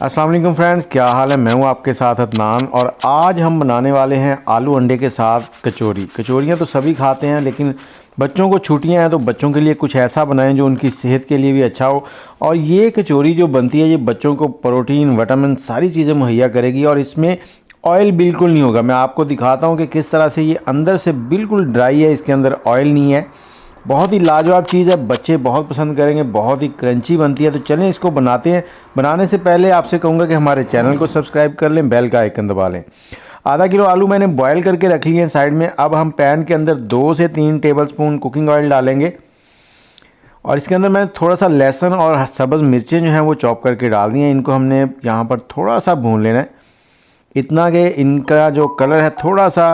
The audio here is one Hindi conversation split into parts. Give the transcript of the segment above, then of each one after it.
अस्सलाम वालेकुम फ्रेंड्स, क्या हाल है। मैं हूं आपके साथ अदनान और आज हम बनाने वाले हैं आलू अंडे के साथ कचौरी। कचौरियाँ तो सभी खाते हैं, लेकिन बच्चों को छुट्टियां हैं तो बच्चों के लिए कुछ ऐसा बनाएं जो उनकी सेहत के लिए भी अच्छा हो। और ये कचौरी जो बनती है ये बच्चों को प्रोटीन, विटामिन सारी चीज़ें मुहैया करेगी और इसमें ऑयल बिल्कुल नहीं होगा। मैं आपको दिखाता हूँ कि किस तरह से ये अंदर से बिल्कुल ड्राई है, इसके अंदर ऑयल नहीं है। बहुत ही लाजवाब चीज़ है, बच्चे बहुत पसंद करेंगे, बहुत ही क्रंची बनती है। तो चलें इसको बनाते हैं। बनाने से पहले आपसे कहूँगा कि हमारे चैनल को सब्सक्राइब कर लें, बेल का आइकन दबा लें। आधा किलो आलू मैंने बॉयल करके रख लिए हैं साइड में। अब हम पैन के अंदर 2 से 3 टेबलस्पून कुकिंग ऑयल डालेंगे और इसके अंदर मैंने थोड़ा सा लहसुन और सब्ज़ मिर्चें जो हैं वो चॉप करके डाल दी हैं। इनको हमने यहाँ पर थोड़ा सा भून लेना है, इतना कि इनका जो कलर है थोड़ा सा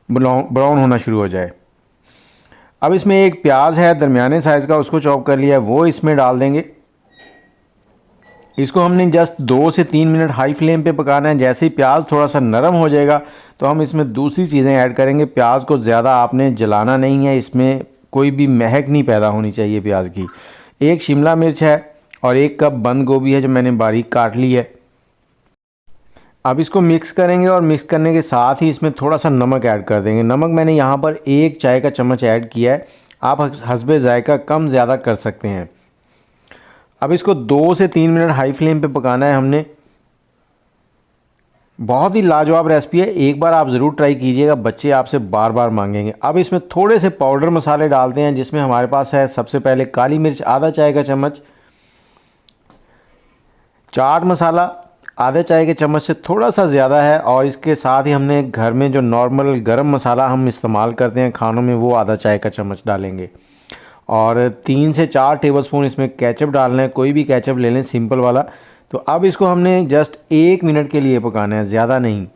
ब्राउन होना शुरू हो जाए। अब इसमें एक प्याज है दरमियाने साइज़ का, उसको चॉप कर लिया है, वो इसमें डाल देंगे। इसको हमने जस्ट 2 से 3 मिनट हाई फ्लेम पे पकाना है। जैसे ही प्याज थोड़ा सा नरम हो जाएगा तो हम इसमें दूसरी चीज़ें ऐड करेंगे। प्याज को ज़्यादा आपने जलाना नहीं है, इसमें कोई भी महक नहीं पैदा होनी चाहिए प्याज की। 1 शिमला मिर्च है और 1 कप बंद गोभी है जो मैंने बारीक काट ली है। अब इसको मिक्स करेंगे और मिक्स करने के साथ ही इसमें थोड़ा सा नमक ऐड कर देंगे। नमक मैंने यहाँ पर 1 चाय का चम्मच ऐड किया है, आप हस्बे जायका कम ज़्यादा कर सकते हैं। अब इसको 2 से 3 मिनट हाई फ्लेम पे पकाना है हमने। बहुत ही लाजवाब रेसिपी है, एक बार आप ज़रूर ट्राई कीजिएगा, बच्चे आपसे बार बार मांगेंगे। अब इसमें थोड़े से पाउडर मसाले डालते हैं, जिसमें हमारे पास है सबसे पहले काली मिर्च आधा चाय का चम्मच, चाट मसाला आधे चाय के चम्मच से थोड़ा सा ज़्यादा है, और इसके साथ ही हमने घर में जो नॉर्मल गरम मसाला हम इस्तेमाल करते हैं खानों में वो आधा चाय का चम्मच डालेंगे। और 3 से 4 टेबलस्पून इसमें केचप डालना है, कोई भी केचप ले लें सिंपल वाला। तो अब इसको हमने जस्ट 1 मिनट के लिए पकाना है, ज़्यादा नहीं।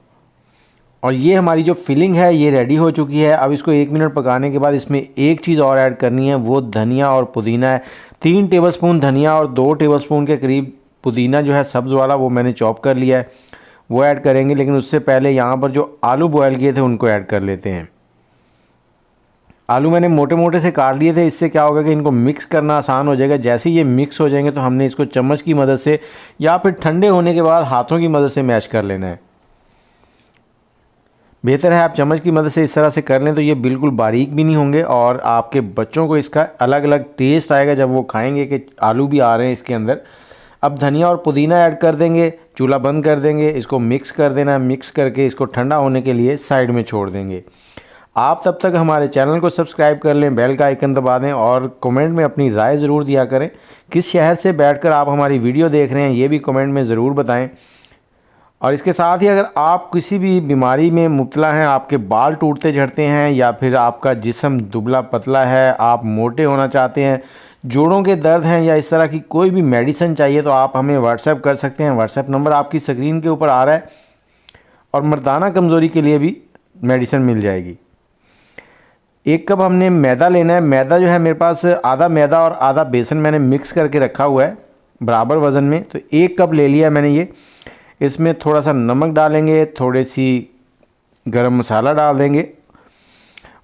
और ये हमारी जो फिलिंग है ये रेडी हो चुकी है। अब इसको 1 मिनट पकाने के बाद इसमें एक चीज़ और ऐड करनी है, वो धनिया और पुदीना है। 3 टेबलस्पून धनिया और 2 टेबलस्पून के करीब पुदीना जो है सब्ज़ वाला, वो मैंने चॉप कर लिया है, वो ऐड करेंगे। लेकिन उससे पहले यहाँ पर जो आलू बॉयल किए थे उनको ऐड कर लेते हैं। आलू मैंने मोटे मोटे से काट लिए थे, इससे क्या होगा कि इनको मिक्स करना आसान हो जाएगा। जैसे ही ये मिक्स हो जाएंगे तो हमने इसको चम्मच की मदद से या फिर ठंडे होने के बाद हाथों की मदद से मैश कर लेना है। बेहतर है आप चम्मच की मदद से इस तरह से कर लें, तो ये बिल्कुल बारीक भी नहीं होंगे और आपके बच्चों को इसका अलग अलग टेस्ट आएगा जब वो खाएंगे कि आलू भी आ रहे हैं इसके अंदर। अब धनिया और पुदीना ऐड कर देंगे, चूल्हा बंद कर देंगे, इसको मिक्स कर देना है। मिक्स करके इसको ठंडा होने के लिए साइड में छोड़ देंगे। आप तब तक हमारे चैनल को सब्सक्राइब कर लें, बेल का आइकन दबा दें और कमेंट में अपनी राय ज़रूर दिया करें। किस शहर से बैठकर आप हमारी वीडियो देख रहे हैं ये भी कमेंट में ज़रूर बताएं। और इसके साथ ही अगर आप किसी भी बीमारी में मुब्तला हैं, आपके बाल टूटते झड़ते हैं या फिर आपका जिस्म दुबला पतला है, आप मोटे होना चाहते हैं, जोड़ों के दर्द हैं या इस तरह की कोई भी मेडिसिन चाहिए, तो आप हमें व्हाट्सएप कर सकते हैं। व्हाट्सएप नंबर आपकी स्क्रीन के ऊपर आ रहा है। और मर्दाना कमज़ोरी के लिए भी मेडिसिन मिल जाएगी। 1 कप हमने मैदा लेना है। मैदा जो है मेरे पास आधा मैदा और आधा बेसन मैंने मिक्स करके रखा हुआ है बराबर वज़न में, तो 1 कप ले लिया मैंने ये। इसमें थोड़ा सा नमक डालेंगे, थोड़ी सी गरम मसाला डाल देंगे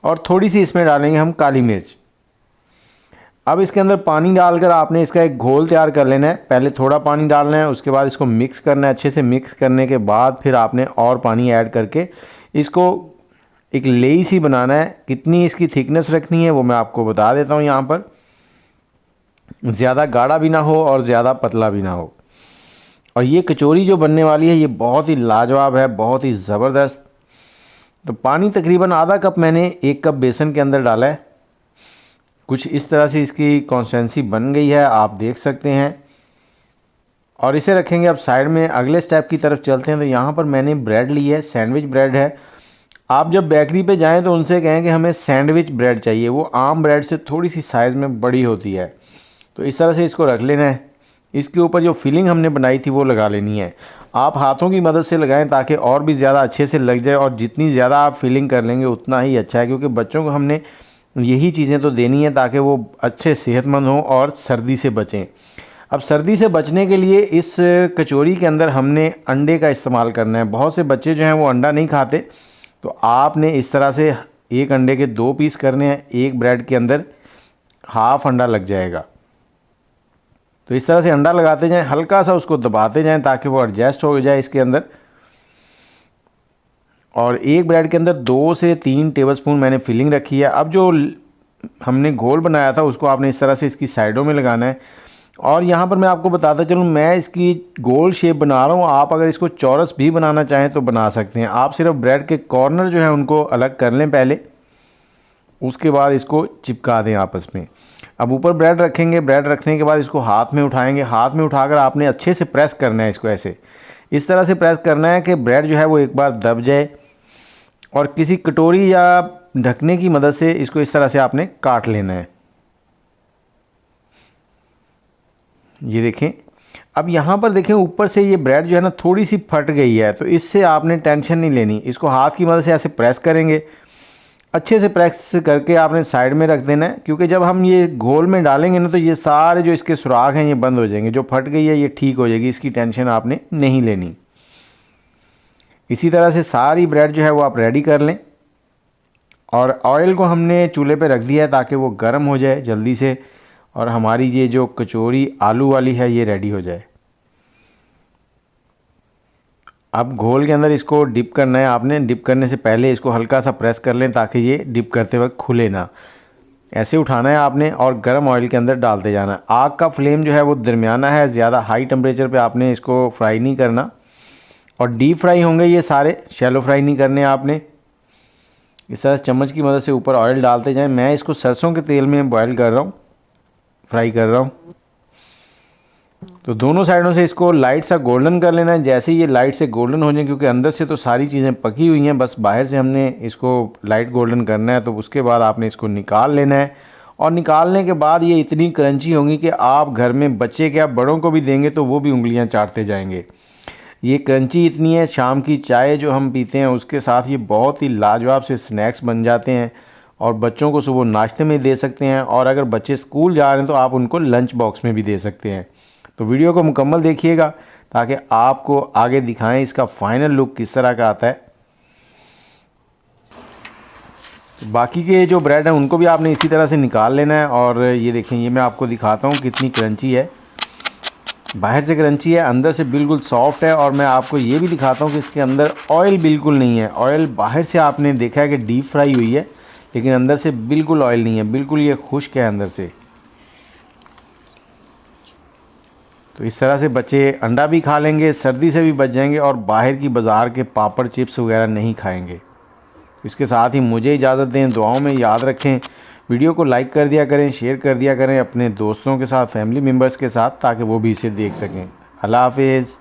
और थोड़ी सी इसमें डालेंगे हम काली मिर्च। अब इसके अंदर पानी डालकर आपने इसका एक घोल तैयार कर लेना है। पहले थोड़ा पानी डालना है, उसके बाद इसको मिक्स करना है। अच्छे से मिक्स करने के बाद फिर आपने और पानी ऐड करके इसको एक लेई सी बनाना है। कितनी इसकी थिकनेस रखनी है वो मैं आपको बता देता हूँ। यहाँ पर ज़्यादा गाढ़ा भी ना हो और ज़्यादा पतला भी ना हो। और ये कचौरी जो बनने वाली है ये बहुत ही लाजवाब है, बहुत ही ज़बरदस्त। तो पानी तकरीबन आधा कप मैंने 1 कप बेसन के अंदर डाला है। कुछ इस तरह से इसकी कंसिस्टेंसी बन गई है, आप देख सकते हैं। और इसे रखेंगे अब साइड में। अगले स्टेप की तरफ चलते हैं। तो यहाँ पर मैंने ब्रेड ली है, सैंडविच ब्रेड है। आप जब बेकरी पे जाएं तो उनसे कहें कि हमें सैंडविच ब्रेड चाहिए, वो आम ब्रेड से थोड़ी सी साइज़ में बड़ी होती है। तो इस तरह से इसको रख लेना है। इसके ऊपर जो फिलिंग हमने बनाई थी वो लगा लेनी है। आप हाथों की मदद से लगाएं ताकि और भी ज़्यादा अच्छे से लग जाए, और जितनी ज़्यादा आप फिलिंग कर लेंगे उतना ही अच्छा है, क्योंकि बच्चों को हमने यही चीज़ें तो देनी है ताकि वो अच्छे सेहतमंद हों और सर्दी से बचें। अब सर्दी से बचने के लिए इस कचौरी के अंदर हमने अंडे का इस्तेमाल करना है। बहुत से बच्चे जो हैं वो अंडा नहीं खाते, तो आपने इस तरह से 1 अंडे के 2 पीस करने हैं। 1 ब्रेड के अंदर हाफ अंडा लग जाएगा। तो इस तरह से अंडा लगाते जाएं, हल्का सा उसको दबाते जाएं ताकि वो एडजस्ट हो जाए इसके अंदर। और एक ब्रेड के अंदर 2 से 3 टेबलस्पून मैंने फिलिंग रखी है। अब जो हमने घोल बनाया था उसको आपने इस तरह से इसकी साइडों में लगाना है। और यहाँ पर मैं आपको बताता चलूँ, मैं इसकी गोल शेप बना रहा हूँ, आप अगर इसको चौरस भी बनाना चाहें तो बना सकते हैं। आप सिर्फ ब्रेड के कॉर्नर जो है उनको अलग कर लें पहले, उसके बाद इसको चिपका दें आपस में। अब ऊपर ब्रेड रखेंगे, ब्रेड रखने के बाद इसको हाथ में उठाएंगे, हाथ में उठाकर आपने अच्छे से प्रेस करना है इसको, ऐसे इस तरह से प्रेस करना है कि ब्रेड जो है वो एक बार दब जाए। और किसी कटोरी या ढकने की मदद से इसको इस तरह से आपने काट लेना है। ये देखें, अब यहाँ पर देखें ऊपर से ये ब्रेड जो है ना थोड़ी सी फट गई है, तो इससे आपने टेंशन नहीं लेनी। इसको हाथ की मदद से ऐसे प्रेस करेंगे, अच्छे से प्रेस करके आपने साइड में रख देना है, क्योंकि जब हम ये घोल में डालेंगे ना तो ये सारे जो इसके सुराख हैं ये बंद हो जाएंगे। जो फट गई है ये ठीक हो जाएगी, इसकी टेंशन आपने नहीं लेनी। इसी तरह से सारी ब्रेड जो है वो आप रेडी कर लें। और ऑयल को हमने चूल्हे पे रख दिया है ताकि वो गर्म हो जाए जल्दी से, और हमारी ये जो कचौरी आलू वाली है ये रेडी हो जाए। अब घोल के अंदर इसको डिप करना है आपने। डिप करने से पहले इसको हल्का सा प्रेस कर लें ताकि ये डिप करते वक्त खुले ना। ऐसे उठाना है आपने और गर्म ऑयल के अंदर डालते जाना है। आग का फ्लेम जो है वो दरमियाना है, ज़्यादा हाई टेम्परेचर पे आपने इसको फ्राई नहीं करना। और डीप फ्राई होंगे ये सारे, शैलो फ्राई नहीं करने आपने। इस तरह चम्मच की मदद से ऊपर ऑयल डालते जाएं। मैं इसको सरसों के तेल में बॉयल कर रहा हूँ, फ्राई कर रहा हूँ। तो दोनों साइडों से इसको लाइट सा गोल्डन कर लेना है। जैसे ही ये लाइट से गोल्डन हो जाए, क्योंकि अंदर से तो सारी चीज़ें पकी हुई हैं, बस बाहर से हमने इसको लाइट गोल्डन करना है। तो उसके बाद आपने इसको निकाल लेना है। और निकालने के बाद ये इतनी क्रंची होंगी कि आप घर में बच्चे क्या बड़ों को भी देंगे तो वो भी उंगलियां चाटते जाएंगे। ये क्रंची इतनी है, शाम की चाय जो हम पीते हैं उसके साथ ये बहुत ही लाजवाब से स्नैक्स बन जाते हैं। और बच्चों को सुबह नाश्ते में दे सकते हैं, और अगर बच्चे स्कूल जा रहे हैं तो आप उनको लंच बॉक्स में भी दे सकते हैं। तो वीडियो को मुकम्मल देखिएगा ताकि आपको आगे दिखाएं इसका फाइनल लुक किस तरह का आता है। बाकी के जो ब्रेड हैं उनको भी आपने इसी तरह से निकाल लेना है। और ये देखें, ये मैं आपको दिखाता हूँ कितनी क्रंची है। बाहर से क्रंची है, अंदर से बिल्कुल सॉफ्ट है। और मैं आपको ये भी दिखाता हूँ कि इसके अंदर ऑयल बिल्कुल नहीं है। ऑयल बाहर से आपने देखा है कि डीप फ्राई हुई है, लेकिन अंदर से बिल्कुल ऑयल नहीं है, बिल्कुल ये खुश्क है अंदर से। तो इस तरह से बच्चे अंडा भी खा लेंगे, सर्दी से भी बच जाएंगे, और बाहर की बाज़ार के पापड़ चिप्स वगैरह नहीं खाएंगे। इसके साथ ही मुझे इजाज़त दें, दुआओं में याद रखें। वीडियो को लाइक कर दिया करें, शेयर कर दिया करें अपने दोस्तों के साथ, फैमिली मेम्बर्स के साथ, ताकि वो भी इसे देख सकें। अल्लाह हाफिज़।